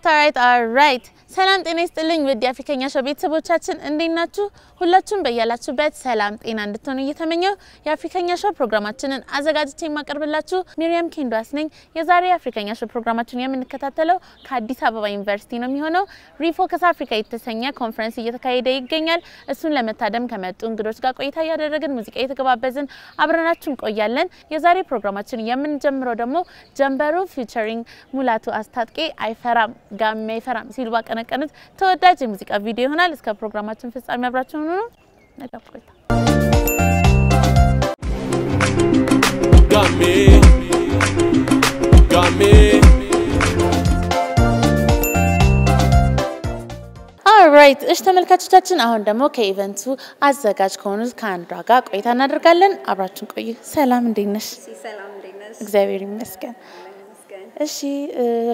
Alright. ሰላም ጤና ይስጥልኝ ውድ የአፍሪካኛ ሾው ቤተሰቦቻችን እንዴት ናችሁ? ሁላችሁም በያላችሁበት ሰላም ጤና እንድትሆኑ እየተመኘው የአፍሪካኛ ሾው ፕሮግራማችንን አዘጋጅቼ ማቀርብላችሁ ሚሪያም ኬንዳስ ነኝ። የዛሬ የአፍሪካኛ ሾው ፕሮግራማችን የምንከታተለው ከአዲስ አበባ ዩኒቨርሲቲ ነው የሚሆነው። ሪፎከስ አፍሪካ የተሰኘ ኮንፈረንስ እየተካሄደ ይገኛል። እሱን ለመታደም ከመጡ እንግዶች ጋር ቆይታ ያደረግን ሙዚቃ የተገባበዝን አብረናችሁ እንቆያለን። የዛሬ ፕሮግራማችን የምንጀምረው ደግሞ ጀምበሩ ፊቸሪንግ ሙላቱ አስታጥቄ አይፈራም ጋሜ አይፈራም ሲሉ ቀነቀኑት ተወዳጅ የሙዚቃ ቪዲዮ ይሆናል። እስከ ፕሮግራማችን ፍጻሜ አብራችሁን ሁኑ። መልካም ቆይታ። ጋሜ Alright, እሺ ተመልካቾቻችን አሁን ደግሞ ከኢቨንቱ አዘጋጅ ከሆኑት ከአንዷ ጋር ቆይታ እናደርጋለን። አብራችሁን ቆዩ። ሰላም እንዴት ነሽ? ሰላም እንዴት ነሽ? እግዚአብሔር ይመስገን። እሺ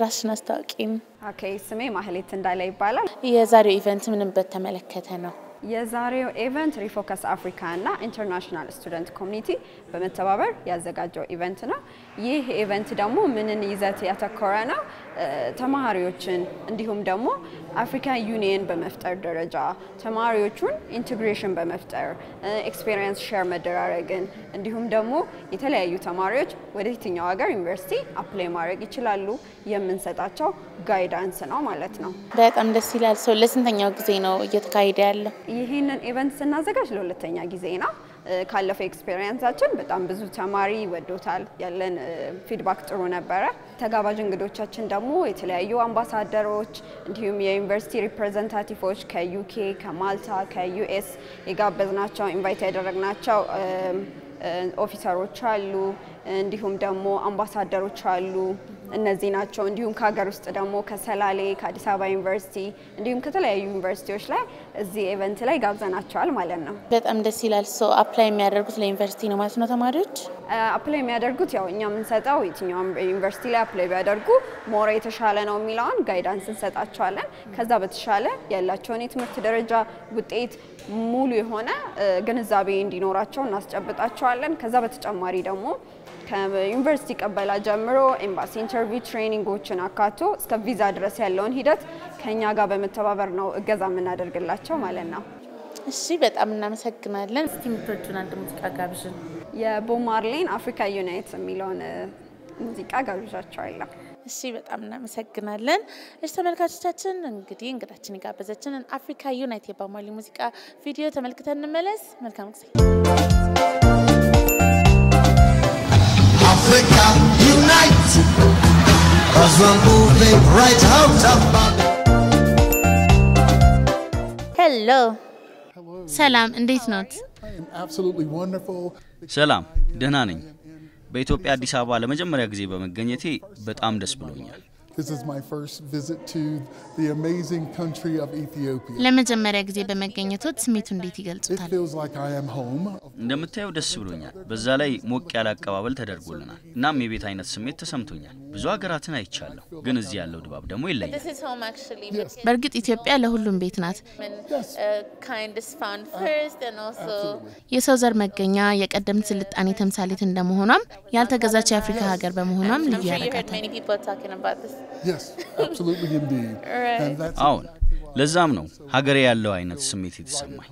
ራስሽን አስተዋውቂኝ። ኦኬ ስሜ ማህሌት እንዳለ ይባላል። የዛሬው ኢቨንት ምንም በተመለከተ ነው? የዛሬው ኢቨንት ሪፎከስ አፍሪካ እና ኢንተርናሽናል ስቱደንት ኮሚኒቲ በመተባበር ያዘጋጀው ኢቨንት ነው። ይህ ኢቨንት ደግሞ ምንን ይዘት ያተኮረ ነው? ተማሪዎችን እንዲሁም ደግሞ አፍሪካን ዩኒየን በመፍጠር ደረጃ ተማሪዎቹን ኢንቲግሬሽን በመፍጠር ኤክስፒሪየንስ ሼር መደራረግን እንዲሁም ደግሞ የተለያዩ ተማሪዎች ወደ የትኛው ሀገር ዩኒቨርሲቲ አፕላይ ማድረግ ይችላሉ የምንሰጣቸው ጋይዳንስ ነው ማለት ነው። በጣም ደስ ይላል። ሰው ለስንተኛው ጊዜ ነው እየተካሄደ ያለው? ይሄንን ኢቨንት ስናዘጋጅ ለሁለተኛ ጊዜ ነው። ካለፈው ኤክስፒሪየንሳችን በጣም ብዙ ተማሪ ወዶታል። ያለን ፊድባክ ጥሩ ነበረ። ተጋባዥ እንግዶቻችን ደግሞ የተለያዩ አምባሳደሮች እንዲሁም የዩኒቨርሲቲ ሪፕሬዘንታቲቮች ከዩኬ፣ ከማልታ፣ ከዩኤስ የጋበዝናቸው ኢንቫይት ያደረግናቸው ኦፊሰሮች አሉ። እንዲሁም ደግሞ አምባሳደሮች አሉ። እነዚህ ናቸው። እንዲሁም ከሀገር ውስጥ ደግሞ ከሰላሌ ከአዲስ አበባ ዩኒቨርሲቲ እንዲሁም ከተለያዩ ዩኒቨርሲቲዎች ላይ እዚህ ኢቨንት ላይ ጋብዘናቸዋል ማለት ነው። በጣም ደስ ይላል። ሶ አፕላይ የሚያደርጉት ለዩኒቨርሲቲ ነው ማለት ነው ተማሪዎች? አፕላይ የሚያደርጉት ያው እኛ የምንሰጠው የትኛውም ዩኒቨርሲቲ ላይ አፕላይ ቢያደርጉ ሞር የተሻለ ነው የሚለውን ጋይዳንስ እንሰጣቸዋለን። ከዛ በተሻለ ያላቸውን የትምህርት ደረጃ ውጤት ሙሉ የሆነ ግንዛቤ እንዲኖራቸው እናስጨብጣቸዋለን። ከዛ በተጨማሪ ደግሞ ከዩኒቨርሲቲ ቀበላ ጀምሮ ኤምባሲ ኢንተርቪው ትሬኒንጎችን አካቶ እስከ ቪዛ ድረስ ያለውን ሂደት ከኛ ጋር በመተባበር ነው እገዛ የምናደርግላቸው ማለት ነው። እሺ በጣም እናመሰግናለን። እስቲ ምትወዱን አንድ ሙዚቃ ጋብዥን። የቦብ ማርሊን አፍሪካ ዩናይት የሚለውን ሙዚቃ ጋብዣቸዋለሁ። እሺ በጣም እናመሰግናለን። እሺ ተመልካቾቻችን እንግዲህ እንግዳችን የጋበዘችንን አፍሪካ ዩናይት የቦብ ማርሊ ሙዚቃ ቪዲዮ ተመልክተን እንመለስ። መልካም ጊዜ። Africa unite, as we're moving right out of Babylon. Hello. ሰላም እንዴት ኖት? I am absolutely wonderful. ሰላም ደህና ነኝ። በኢትዮጵያ አዲስ አበባ ለመጀመሪያ ጊዜ በመገኘቴ በጣም ደስ ብሎኛል። This is my first visit to the amazing country of Ethiopia. ለመጀመሪያ ጊዜ በመገኘቶት ስሜቱ እንዴት ይገልጹታል? It feels like I am home. እንደምታየው ደስ ብሎኛል። በዛ ላይ ሞቅ ያለ አቀባበል ተደርጎልናል። እናም የቤት አይነት ስሜት ተሰምቶኛል። ብዙ ሀገራትን አይቻለሁ፣ ግን እዚህ ያለው ድባብ ደግሞ ይለያል። This is home actually. በርግጥ ኢትዮጵያ ለሁሉም ቤት ናት። Kind is found first and also የሰው ዘር መገኛ የቀደምት ስልጣኔ ተምሳሌት እንደመሆኗም ያልተገዛች የአፍሪካ ሀገር በመሆኗም ልዩ ያደርጋታል። Yes, absolutely indeed. And that's አሁን ለዛም ነው ሀገሬ ያለው አይነት ስሜት የተሰማኝ።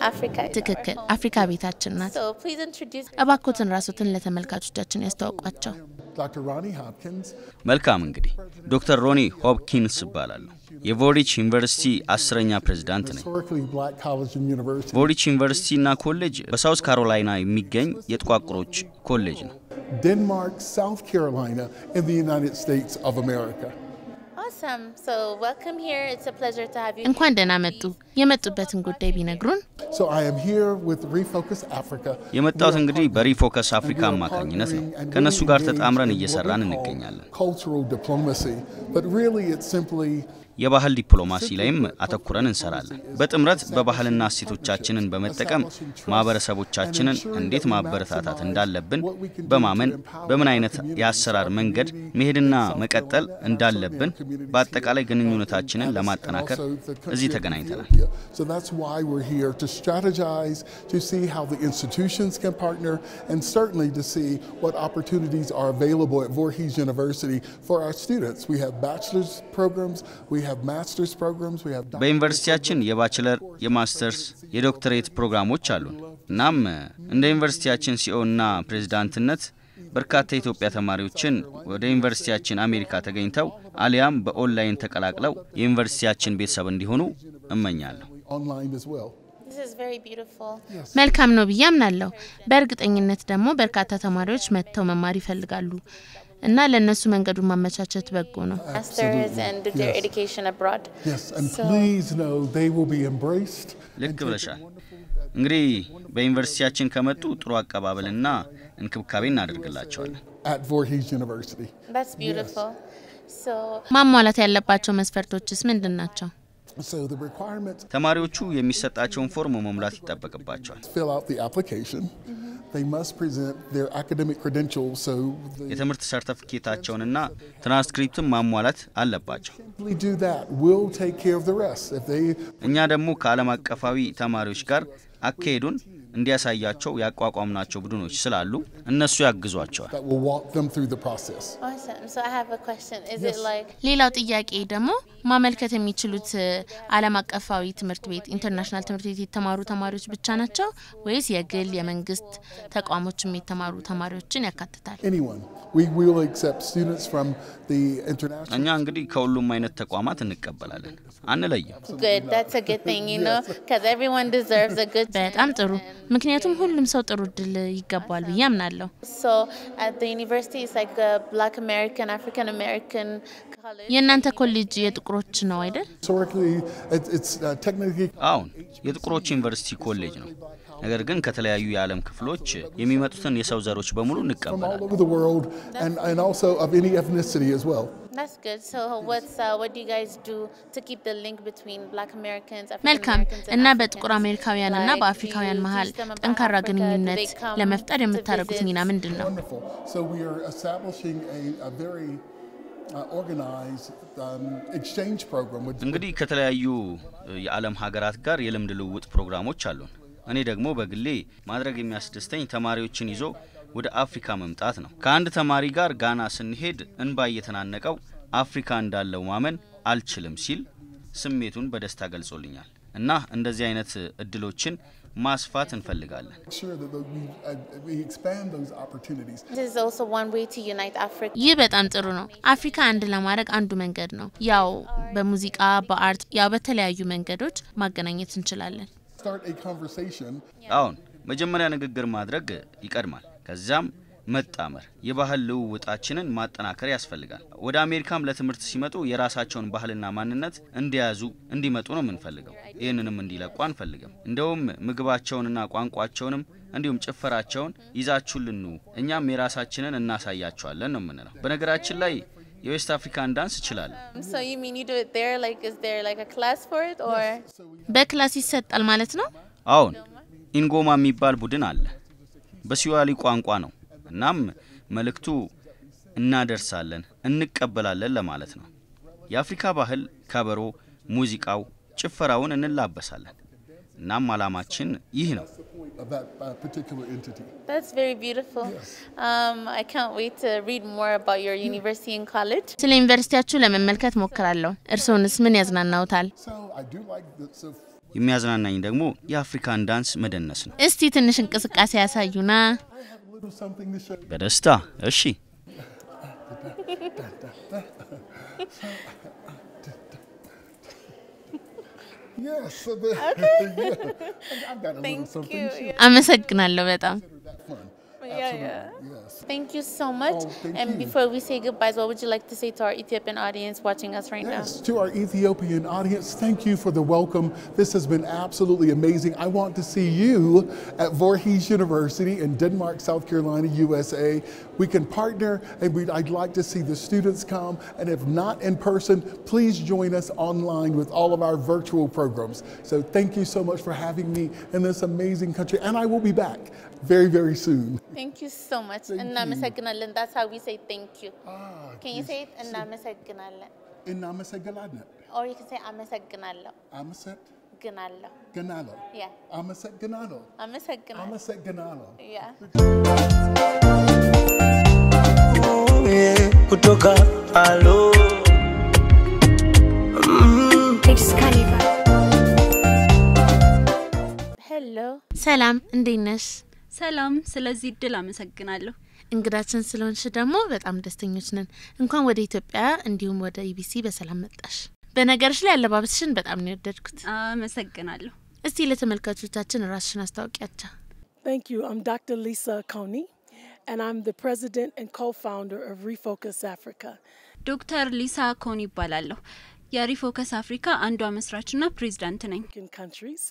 አፍሪካ ትክክል አፍሪካ ቤታችን ናት። So please introduce አባኮትን ራስዎትን ለተመልካቾቻችን ያስተዋውቋቸው። Dr. Ronnie Hopkins. መልካም እንግዲህ ዶክተር ሮኒ ሆፕኪንስ እባላለሁ። የቮሪች ዩኒቨርሲቲ 10ኛ ፕሬዝዳንት ነኝ። Historically Black College and University. ቮሪች ዩኒቨርሲቲ እና ኮሌጅ በሳውዝ ካሮላይና የሚገኝ የጥቋቁሮች ኮሌጅ ነው። Denmark, South Carolina, in the United States of America. Awesome. So welcome here. It's a pleasure to have you. እንኳን ደህና መጡ። የመጡበትን ጉዳይ ቢነግሩን? So I am here with Refocus Africa. የመጣሁት እንግዲህ በሪፎከስ አፍሪካ አማካኝነት ነው። ከነሱ ጋር ተጣምረን እየሰራን እንገኛለን። Cultural diplomacy, but really it's simply የባህል ዲፕሎማሲ ላይም አተኩረን እንሰራለን። በጥምረት በባህልና እሴቶቻችንን በመጠቀም ማህበረሰቦቻችንን እንዴት ማበረታታት እንዳለብን በማመን በምን አይነት የአሰራር መንገድ መሄድና መቀጠል እንዳለብን በአጠቃላይ ግንኙነታችንን ለማጠናከር እዚህ ተገናኝተናል። So that's why we're here to strategize, to see how the institutions can partner, and certainly to see what opportunities are available at Voorhees University for our students. We have bachelor's programs, we have master's programs, we have በዩኒቨርሲቲያችን የባችለር፣ የማስተርስ፣ የዶክተሬት ፕሮግራሞች አሉን። እናም እንደ ዩኒቨርሲቲያችን ሲኦና ፕሬዝዳንትነት በርካታ ኢትዮጵያ ተማሪዎችን ወደ ዩኒቨርሲቲያችን አሜሪካ ተገኝተው አሊያም በኦንላይን ተቀላቅለው የዩኒቨርሲቲያችን ቤተሰብ እንዲሆኑ እመኛለሁ። online as well. This is very beautiful. መልካም ነው ብዬ አምናለሁ። በእርግጠኝነት ደግሞ በርካታ ተማሪዎች መጥተው መማር ይፈልጋሉ እና ለነሱ መንገዱን ማመቻቸት በጎ ነው። Masters and do their education abroad. Yes, and please know they will be embraced. ልክ ብለሻል። እንግዲህ በዩኒቨርሲቲያችን ከመጡ ጥሩ አቀባበልና እንክብካቤ እናደርግላቸዋለን። At Voorhees University. That's beautiful. So ማሟላት ያለባቸው መስፈርቶችስ ምንድናቸው? So the requirements ተማሪዎቹ የሚሰጣቸውን ፎርም መሙላት ይጠበቅባቸዋል። fill out the application. They must present their academic credentials, so የትምህርት ሰርቲፊኬታቸውንና ትራንስክሪፕትን ማሟላት አለባቸው። we do that. We'll take care of the rest. If they እኛ ደግሞ ከዓለም አቀፋዊ ተማሪዎች ጋር አካሄዱን እንዲያሳያቸው ያቋቋምናቸው ቡድኖች ስላሉ እነሱ ያግዟቸዋል። that will walk them through the process. Awesome. So I have a question. Is it like ሌላው ጥያቄ ደግሞ ማመልከት የሚችሉት ዓለም አቀፋዊ ትምህርት ቤት ኢንተርናሽናል ትምህርት ቤት የተማሩ ተማሪዎች ብቻ ናቸው ወይስ የግል የመንግስት ተቋሞችም የተማሩ ተማሪዎችን ያካትታል? Anyone. We will accept students from the international. እኛ እንግዲህ ከሁሉም አይነት ተቋማት እንቀበላለን፣ አንለይም። Good. That's a good thing, you know, because everyone deserves a good በጣም ጥሩ ምክንያቱም ሁሉም ሰው ጥሩ እድል ይገባዋል ብዬ አምናለሁ። So at the university it's like a Black American, African American college. የእናንተ ኮሌጅ የጥቁሮች ነው አይደል? Historically, it's technically አሁን የጥቁሮች ዩኒቨርሲቲ ኮሌጅ ነው። ነገር ግን ከተለያዩ የዓለም ክፍሎች የሚመጡትን የሰው ዘሮች በሙሉ all እንቀበላለን። over the world, and also of any ethnicity as well. That's good. So what do you guys do to keep the link between Black Americans, African መልካም Americans እና በጥቁር አሜሪካውያንና በአፍሪካውያን መሃል ጠንካራ ግንኙነት ለመፍጠር የምታደርጉት ሚና ምንድነው? Wonderful. So we are establishing a very organized exchange program with እንግዲህ ከተለያዩ የዓለም ሀገራት ጋር የልምድ ልውውጥ ፕሮግራሞች አሉን። እኔ ደግሞ በግሌ ማድረግ የሚያስደስተኝ ተማሪዎችን ይዞ ወደ አፍሪካ መምጣት ነው። ከአንድ ተማሪ ጋር ጋና ስንሄድ እንባ እየተናነቀው አፍሪካ እንዳለው ማመን አልችልም ሲል ስሜቱን በደስታ ገልጾልኛል። እና እንደዚህ አይነት እድሎችን ማስፋት እንፈልጋለን። sure that we expand those opportunities. This is also one way to unite Africa. ይህ በጣም ጥሩ ነው። አፍሪካ አንድ ለማድረግ አንዱ መንገድ ነው። ያው በሙዚቃ በአርት ያው በተለያዩ መንገዶች ማገናኘት እንችላለን። Start a conversation. አሁን መጀመሪያ ንግግር ማድረግ ይቀድማል። ከዛም መጣመር የባህል ልውውጣችንን ማጠናከር ያስፈልጋል። ወደ አሜሪካም ለትምህርት ሲመጡ የራሳቸውን ባህልና ማንነት እንዲያዙ እንዲመጡ ነው የምንፈልገው። ይሄንንም እንዲለቁ አንፈልግም። እንደውም ምግባቸውንና ቋንቋቸውንም እንዲሁም ጭፈራቸውን ይዛችሁልን ነው እኛም የራሳችንን እናሳያቸዋለን ነው የምንለው። በነገራችን ላይ የዌስት አፍሪካን ዳንስ ይችላል። So you mean you do it there, like is there like a class for it or? በክላስ ይሰጣል ማለት ነው? አሁን ኢንጎማ የሚባል ቡድን አለ። በሲዋሊ ቋንቋ ነው። እናም መልእክቱ እናደርሳለን እንቀበላለን ለማለት ነው። የአፍሪካ ባህል ከበሮ፣ ሙዚቃው፣ ጭፈራውን እንላበሳለን። እናም አላማችን ይህ ነው። Of that particular entity. That's very beautiful. I can't wait to read more about your university and college. ስለ ዩኒቨርሲቲያችሁ ለመመልከት ሞክራለሁ። እርሶንስ ምን ያዝናናውታል? So I do like the የሚያዝናናኝ ደግሞ የአፍሪካን ዳንስ መደነስ ነው። እስቲ ትንሽ እንቅስቃሴ ያሳዩና። little something to show. በደስታ እሺ። Yes. So yeah. I've got a little something. Thank you. አመሰግናለሁ በጣም። Fun. Yeah, yeah. Yes. us. Thank you so much. Thank And you. before we say goodbyes, what would you like to say to our Ethiopian audience watching us right Yes, to our Ethiopian audience, thank you for the welcome. This has been absolutely amazing. I want to see you at Voorhees University in Denmark, South Carolina, USA. We can partner, and I'd like to see the students come. And if not in person, please join us online with all of our virtual programs. So thank you so much for having me in this amazing country. And I will be back very, very soon. Thank you so much. እናመሰግናለን. That's how we say thank you. Can you say it? እናመሰግናለን. እናመሰግናለን. Or you can say አመሰግናለሁ. አመሰግናለሁ. Yeah. አመሰግናለሁ. አመሰግናለሁ. አመሰግናለሁ. Yeah. kutoka alo Hello. ሰላም እንዴት ነሽ? ሰላም ስለዚህ እድል አመሰግናለሁ። እንግዳችን ስለሆንሽ ደግሞ በጣም ደስተኞች ነን። እንኳን ወደ ኢትዮጵያ እንዲሁም ወደ ኢቢሲ በሰላም መጣሽ። በነገርሽ ላይ አለባበስሽን በጣም ነው የወደድኩት። አመሰግናለሁ። እስቲ ለተመልካቾቻችን ራስሽን አስተዋውቂያቸው። Thank you. I'm Dr. Lisa Coney, and I'm the president and co-founder of Refocus Africa. ዶክተር ሊሳ ኮኒ ይባላለሁ። የሪፎከስ አፍሪካ አንዷ መስራችና ፕሬዝዳንት ነኝ። In countries,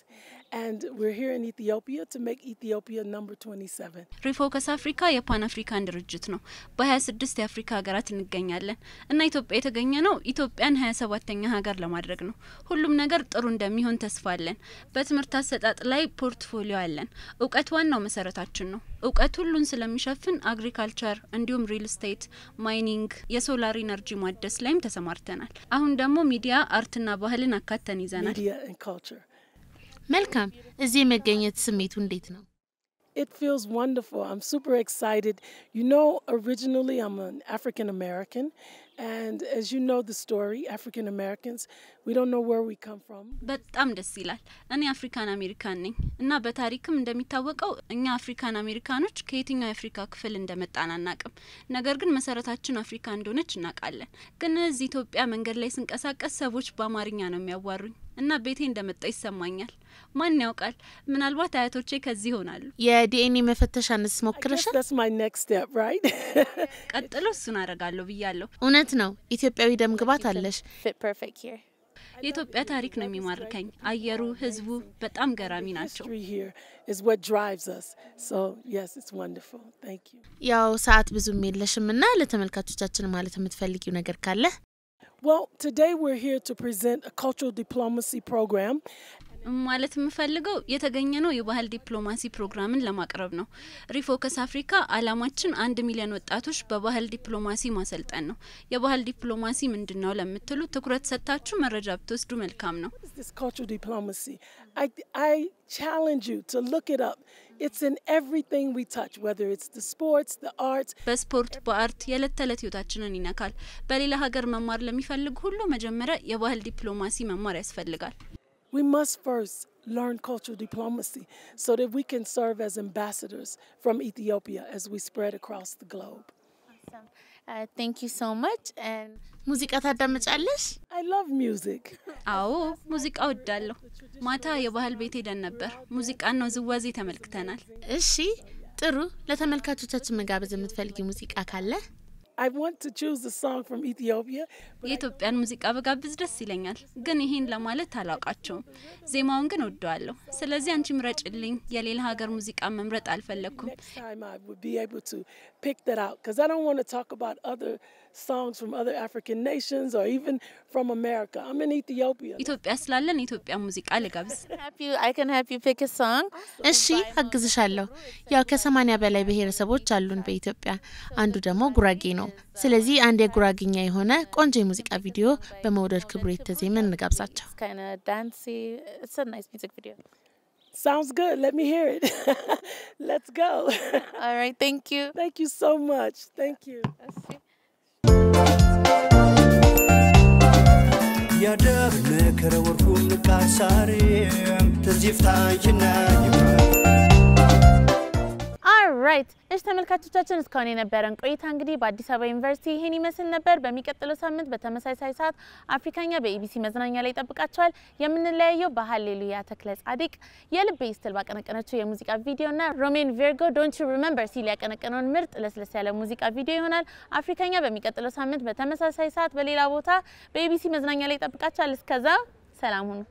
and we're here in Ethiopia to make Ethiopia number 27. ሪፎከስ አፍሪካ የፓን አፍሪካን ድርጅት ነው። በ26 የአፍሪካ ሀገራት እንገኛለን እና ኢትዮጵያ የተገኘነው ኢትዮጵያን 27ኛ ሀገር ለማድረግ ነው። ሁሉም ነገር ጥሩ እንደሚሆን ተስፋ አለን። በትምህርት አሰጣጥ ላይ ፖርትፎሊዮ አለን። እውቀት ዋናው መሰረታችን ነው። እውቀት ሁሉን ስለሚሸፍን አግሪካልቸር እንዲሁም ሪል ስቴት፣ ማይኒንግ፣ የሶላር ኢነርጂ ማደስ ላይም ተሰማርተናል። አሁን ደግሞ ሚዲያ፣ አርትና ባህልን አካተን ይዘናል። Media and culture. መልካም እዚህ የመገኘት ስሜቱ እንዴት ነው? It feels wonderful. I'm super excited. You know, originally I'm an African American, and as you know the story, African Americans, we don't know where we come from. በጣም ደስ ይላል። እኔ አፍሪካን አሜሪካን ነኝ እና በታሪክም እንደሚታወቀው እኛ አፍሪካን አሜሪካኖች ከየትኛው የአፍሪካ ክፍል እንደመጣን አናቅም። ነገር ግን መሰረታችን አፍሪካ እንደሆነች እናውቃለን። ግን እዚህ ኢትዮጵያ መንገድ ላይ ስንቀሳቀስ ሰዎች በአማርኛ ነው የሚያዋሩኝ እና ቤቴ እንደመጣ ይሰማኛል። ማን ያውቃል? ምናልባት አያቶቼ ከዚህ ይሆናሉ። የዲኤንኤ መፈተሻንስ I guess ሞክረሻል? that's my next step, right? ቀጥሎ እሱን አደርጋለሁ ብያለሁ። እውነት ነው። ኢትዮጵያዊ ደም ግባት አለሽ። Fit perfect here. የኢትዮጵያ ታሪክ ነው የሚማርከኝ። አየሩ፣ ህዝቡ በጣም ገራሚ ናቸው። History here is what drives us. So, yes, it's wonderful. Thank you. ያው ሰዓት ብዙም የለሽምና ለተመልካቾቻችን ማለት የምትፈልጊው ነገር ካለ? Well, today we're here to present a cultural diplomacy program. ማለት የምፈልገው የተገኘነው የባህል ዲፕሎማሲ ፕሮግራምን ለማቅረብ ነው። ሪፎከስ አፍሪካ አላማችን 1 ሚሊዮን ወጣቶች በባህል ዲፕሎማሲ ማሰልጠን ነው። የባህል ዲፕሎማሲ ምንድነው ለምትሉ ትኩረት ሰጣችሁ መረጃ ብትወስዱ መልካም ነው። What is this cultural diplomacy? I challenge you to look it up. It's in everything we touch, whether it's the sports, the arts. በስፖርት በአርት የዕለት ተዕለት ህይወታችንን ይነካል። በሌላ ሀገር መማር ለሚፈልግ ሁሉ መጀመሪያ የባህል ዲፕሎማሲ መማር ያስፈልጋል። We must first learn cultural diplomacy so that we can serve as ambassadors from Ethiopia as we spread across the globe. Awesome. Thank you so much. And ሙዚቃ ታዳምጫለሽ? I love music. አዎ ሙዚቃ ወዳለሁ። ማታ የባህል ቤት ሄደን ነበር። ሙዚቃና ውዝዋዜ ተመልክተናል። እሺ ጥሩ። ለተመልካቾቻችን መጋበዝ የምትፈልጊው ሙዚቃ ካለ? I want to choose a song from Ethiopia. የኢትዮጵያን ሙዚቃ በጋብዝ ደስ ይለኛል፣ ግን ይሄን ለማለት አላውቃቸውም። ዜማውን ግን ወደዋለሁ። ስለዚህ አንቺ ምረጭልኝ። የሌላ ሀገር ሙዚቃ መምረጥ አልፈለኩም። Next time I would be able to pick that out because I don't want to talk about other songs from other African nations or even from America. I'm in Ethiopia. ኢትዮጵያ ስላለን የኢትዮጵያ ሙዚቃ ልጋብዝ። I can help you pick a song. እሺ አግዝሻለሁ። ያው ከ80 በላይ ብሔረሰቦች አሉን በኢትዮጵያ። አንዱ ደግሞ ጉራጌ ነው። ስለዚህ አንድ የጉራጌኛ የሆነ ቆንጆ የሙዚቃ ቪዲዮ በመውደድ ክብሩ የተዜመ እንጋብዛቸው። It's kind of dancey. It's a nice music video. Sounds good. Let me hear it. Let's go. All right, thank you. Thank you so much. Thank you. ያደብነ ከረወርኩም ቃሳሬ ተዚፍታንችና ይባል All ኦልራይት እሺ ተመልካቾቻችን እስካሁን የነበረን ቆይታ እንግዲህ በአዲስ አበባ ዩኒቨርሲቲ ይሄን ይመስል ነበር። በሚቀጥለው ሳምንት በተመሳሳይ ሰዓት አፍሪካኛ በኢቢሲ መዝናኛ ላይ ተጠብቃችኋል። የምንለያየው በሃሌሉያ ተክለ ጻድቅ የልቤ ስትል ባቀነቀነችው የሙዚቃ ቪዲዮና ሮሜን ቪርጎ ዶንት ዩ ሪሜምበር ሲል ያቀነቀነውን ምርጥ ለስለስ ያለ ሙዚቃ ቪዲዮ ይሆናል። አፍሪካኛ በሚቀጥለው ሳምንት በተመሳሳይ ሰዓት በሌላ ቦታ በኢቢሲ መዝናኛ ላይ ተጠብቃችኋል። እስከዛ ሰላም ሁኑ።